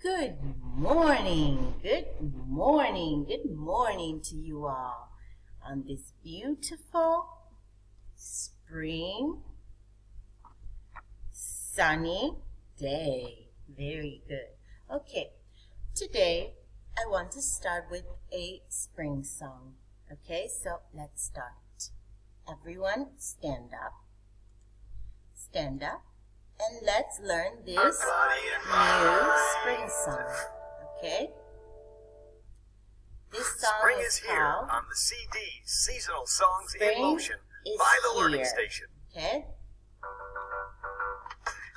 Good morning, good morning, good morning to you all on this beautiful spring sunny day. Very good. Okay, today I want to start with a spring song. Okay, so let's start. Everyone stand up. Stand up. And let's learn this new spring song, okay? This song Spring is here called on the CD Seasonal Songs in Spring Motion is by the Learning Here, Station. okay?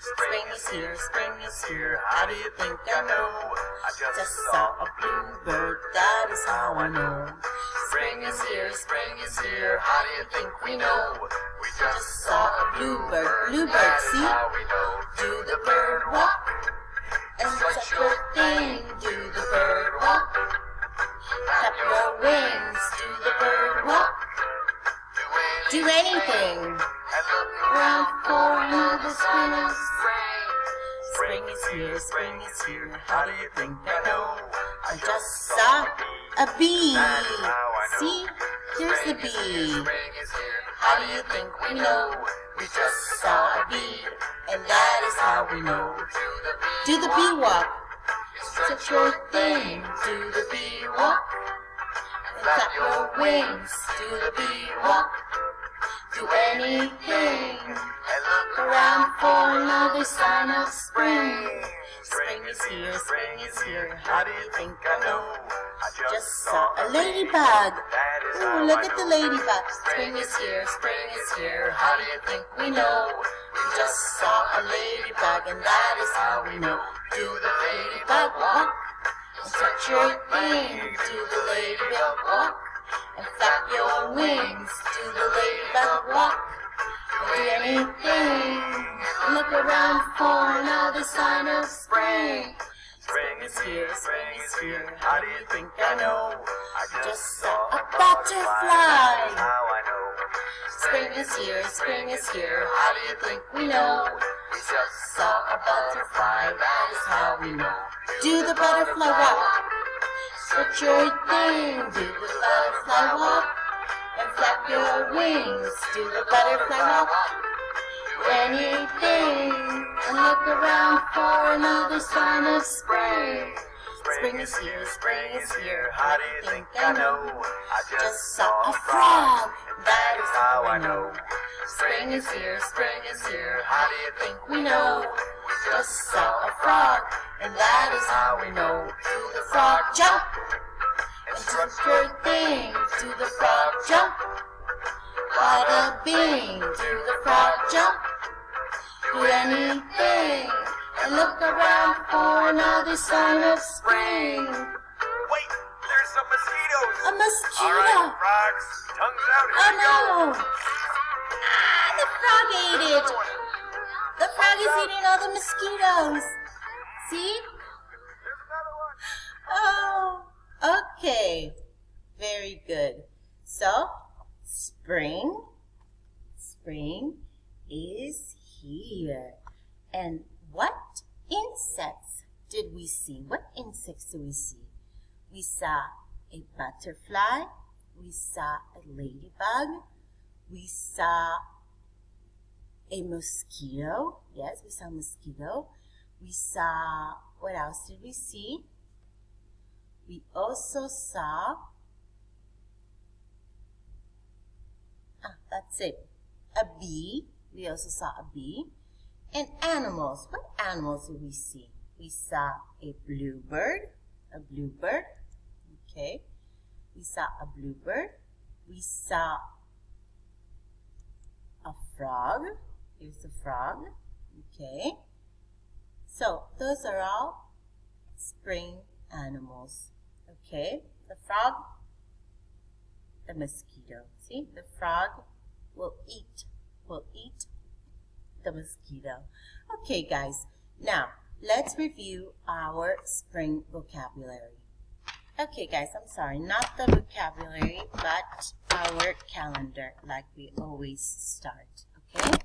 Spring is here, how do you think I know? I just saw a bluebird, that is how I know. Spring is here, how do you think we know? We just saw a bluebird, see? Do the bird walk, and such a thing, do the bird walk. Clap your wings, do the bird walk. Do anything, around for another spring. Spring is here, how do you think I know? I just saw a bee. See, here's the bee. How do you think we know? We just saw a bee, and that is how we know. Do the bee walk, such your thing. Do the bee walk, and clap your wings. Do the bee walk. Do anything, and look around for another sign of spring. Spring is here, how do you think I know? I just saw a ladybug. Ooh, look at the ladybug. Spring is here, how do you think we know? We just saw a ladybug, and that is how we know. Do the ladybug walk, and touch your thing. Do the ladybug walk, and flap your wings. Do the ladybug walk. Do anything. Look around for another sign of spring. Spring is here. How do you think I know? I just saw a butterfly. How I know. Spring is here. How do you think we know? We just saw a butterfly. That is how we know. Do the butterfly walk. Stretch your thing. Do the butterfly walk. And flap your wings. Do the butterfly walk. Do anything. And look around for another sign of spring. Spring is here. How do you think I know? I just saw a frog. That is how I know. Spring is here. How do you think we know? We just saw a frog, and that is how we know. Do the frog jump, and jump your thing. Do the frog jump, bada bing. Do the frog jump, do anything, and look around for another sign of spring. Wait, there's some mosquitoes. A mosquito. All right, frogs, tongues out. Oh Here we go. no! The frog ate it. The frog is eating all the mosquitoes. See? There's another one. Oh, okay. Very good. So, spring is here. And what insects did we see? What insects do we see? We saw a butterfly. We saw a ladybug. We saw a mosquito. Yes, we saw a mosquito. We saw, what else did we see? We also saw, that's it, a bee. We also saw a bee. And animals. What animals did we see? We saw a bluebird. Okay. We saw a bluebird. We saw a frog. Here's the frog. Okay. So, those are all spring animals. Okay. The frog, the mosquito. See, the frog will eat the mosquito. Okay, guys. Now, let's review our spring vocabulary. Okay, guys, I'm sorry, not the vocabulary, but our calendar, like we always start. Okay?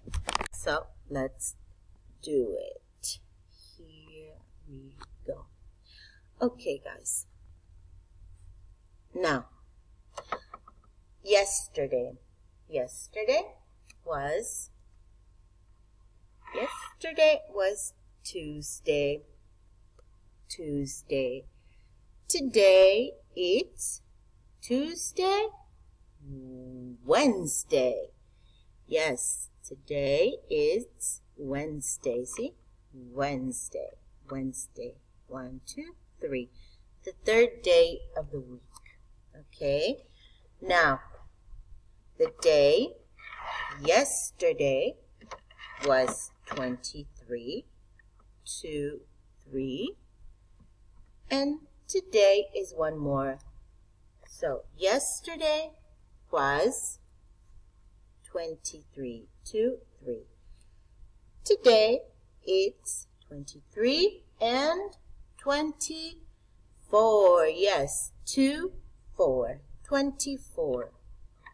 So, let's do it. Here we go. Okay, guys. Now, yesterday was Tuesday. Today it's Tuesday, Wednesday. Yes, today is Wednesday. See? Wednesday. 1, 2, 3. The third day of the week. Okay? Now, the day yesterday was 23, 2, 3. And today is one more. So, yesterday was 23, 2, 3. Today it's 23 and 24. Yes, 2, 4. 24.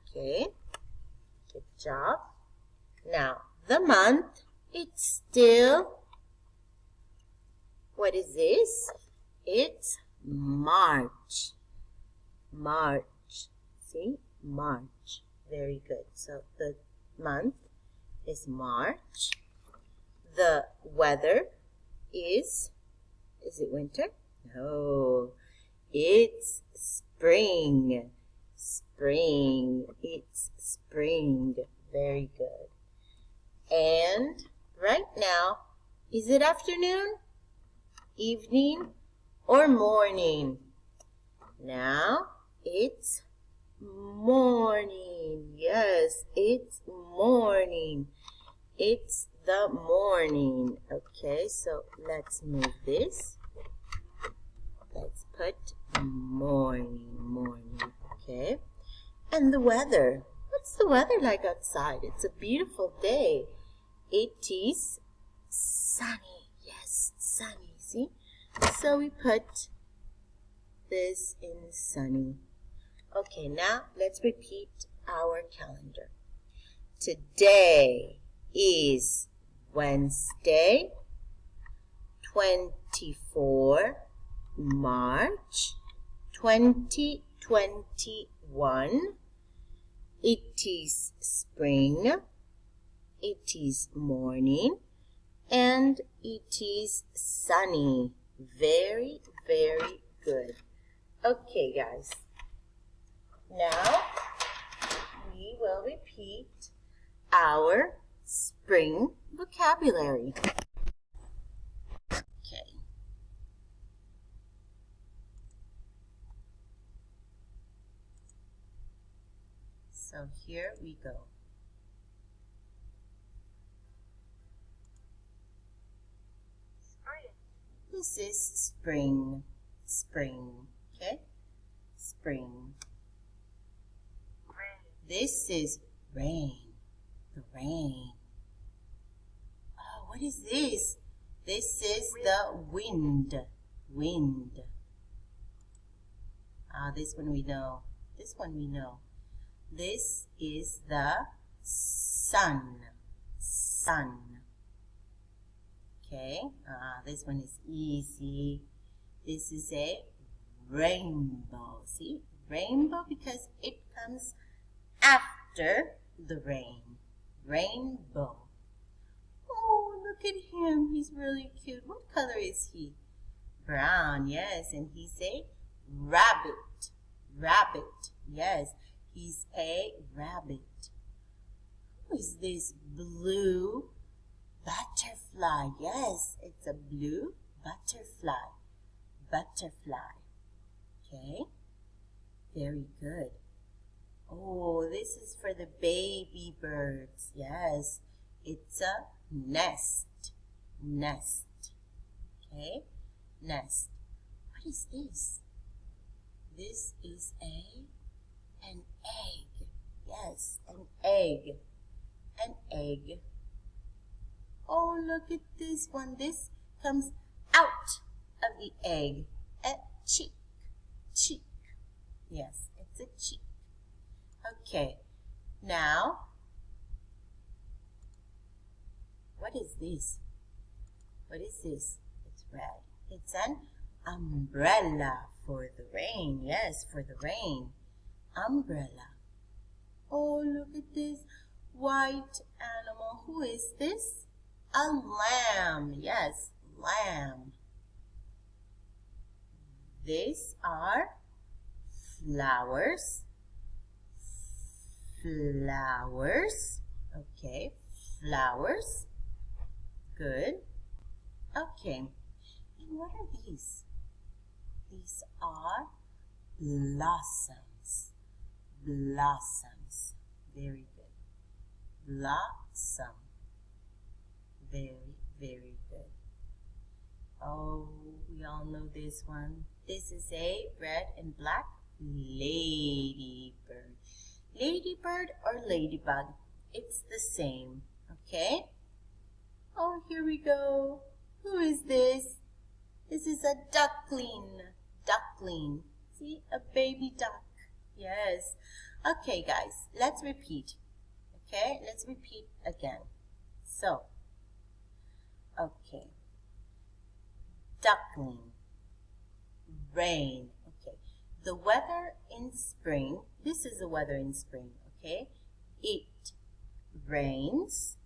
Okay, good job. Now, the month, it's still, what is this? It's March. March. See? March. Very good. So, the month is March. The weather is it winter? No. It's spring. Spring. It's spring. Very good. And right now, is it afternoon, evening, or morning? Now, it's morning. Yes, it's morning. It's the morning. Okay, so let's move this. Let's put morning. Okay. And the weather. What's the weather like outside? It's a beautiful day. It is sunny. Yes, sunny. See? So we put this in sunny. Okay, now let's repeat our calendar. Today is Wednesday, 24 March 2021. It is spring, it is morning, and it is sunny. Very, very good. Okay, guys. Now, we will repeat our spring vocabulary. Okay. So here we go. Spring. This is spring. Spring. Okay? Spring. Rain. This is rain. The rain. Oh, what is this? This is the wind. Wind. Ah, this one we know. This one we know. This is the sun. Sun. Okay. Ah, this one is easy. This is a rainbow. See? Rainbow because it comes after the rain. Rainbow. Oh, look at him. He's really cute. What color is he? Brown, yes. And he's a rabbit. Rabbit, yes. He's a rabbit. Who is this blue butterfly? Yes, it's a blue butterfly. Butterfly. Okay. Very good. Oh, this is for the baby birds. Yes, it's a nest. Nest. Okay, nest. What is this? This is an egg. Yes, an egg. An egg. Oh, look at this one. This comes out of the egg. A chick. Chick. Yes, it's a chick. Okay, now, what is this? What is this? It's red. It's an Umbrella for the rain. Yes, for the rain. Umbrella. Oh, look at this white animal. Who is this? A lamb. Yes, lamb. These are flowers. Flowers. Okay, flowers. Good. Okay. And what are these? These are blossoms. Blossoms. Very good. Blossom. Very, very good. Oh, we all know this one. This is a red and black ladybird. Ladybird or ladybug, it's the same, okay? Oh, here we go. Who is this? This is a duckling. Duckling. See, a baby duck. Yes. Okay, guys, let's repeat. Okay, let's repeat again. So, okay. Duckling. Rain. Okay. The weather in spring. This is the weather in spring. Okay. It rains.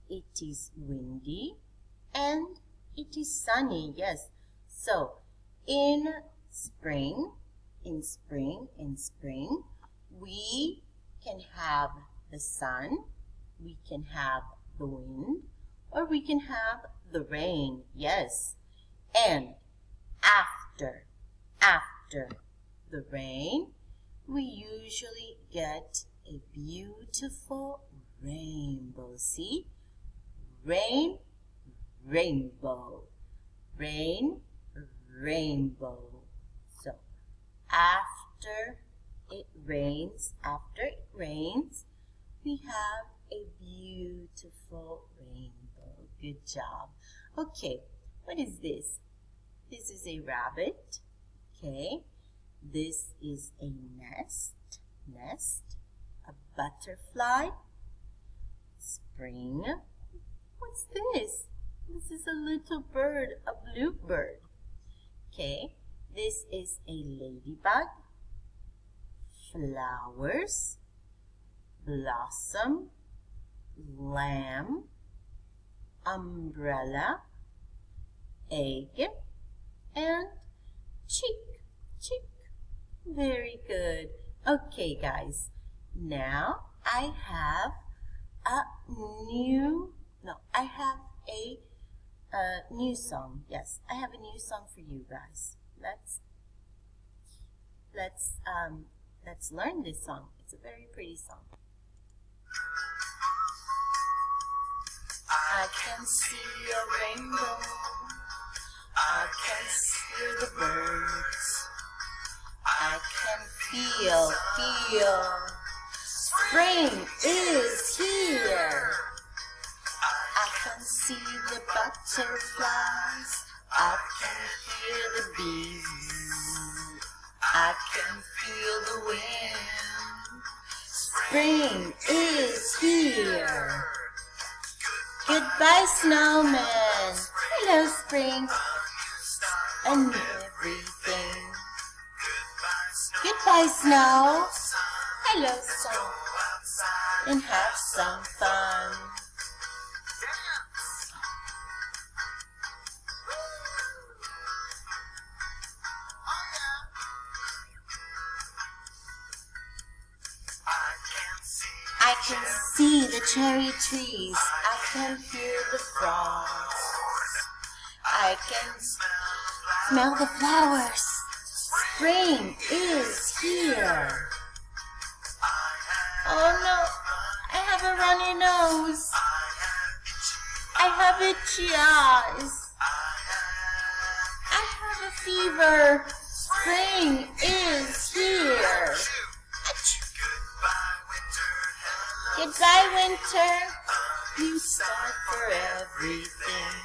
It is windy. And it is sunny. Yes. So, in spring, we can have the sun, we can have the wind, or we can have the rain. Yes. And after the rain, we usually get a beautiful rainbow. See? Rain, rainbow. Rain, rainbow. So, after it rains, we have a beautiful rainbow. Good job. Okay, what is this? This is a rabbit. Okay, this is a nest, a butterfly, spring. What's this? This is a little bird, a bluebird. Okay, this is a ladybug, flowers, blossom, lamb, umbrella, egg, and chick. Very good. Okay, guys. Now I have a new song. Yes, I have a new song for you guys. Let's learn this song. It's a very pretty song. I can see a rainbow. I can hear the birds. I can feel spring is here. I can see the butterflies. I can hear the bees. I can feel the wind. Spring is here. Goodbye, snowman. Hello, spring. And everything. Goodbye, snow. Hello, sun. And have some fun. I can see the cherry trees. I can hear the frogs. I can smell the flowers. Spring is here. Oh no, I have a runny nose. I have itchy eyes. I have a fever. Spring is here. Goodbye, winter. New start for everything.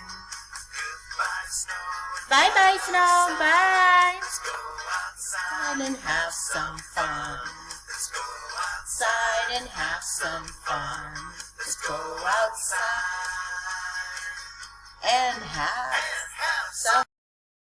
Bye-bye, snow. Bye. Let's go outside and have some fun. Let's go outside and have some fun. Let's go outside and have some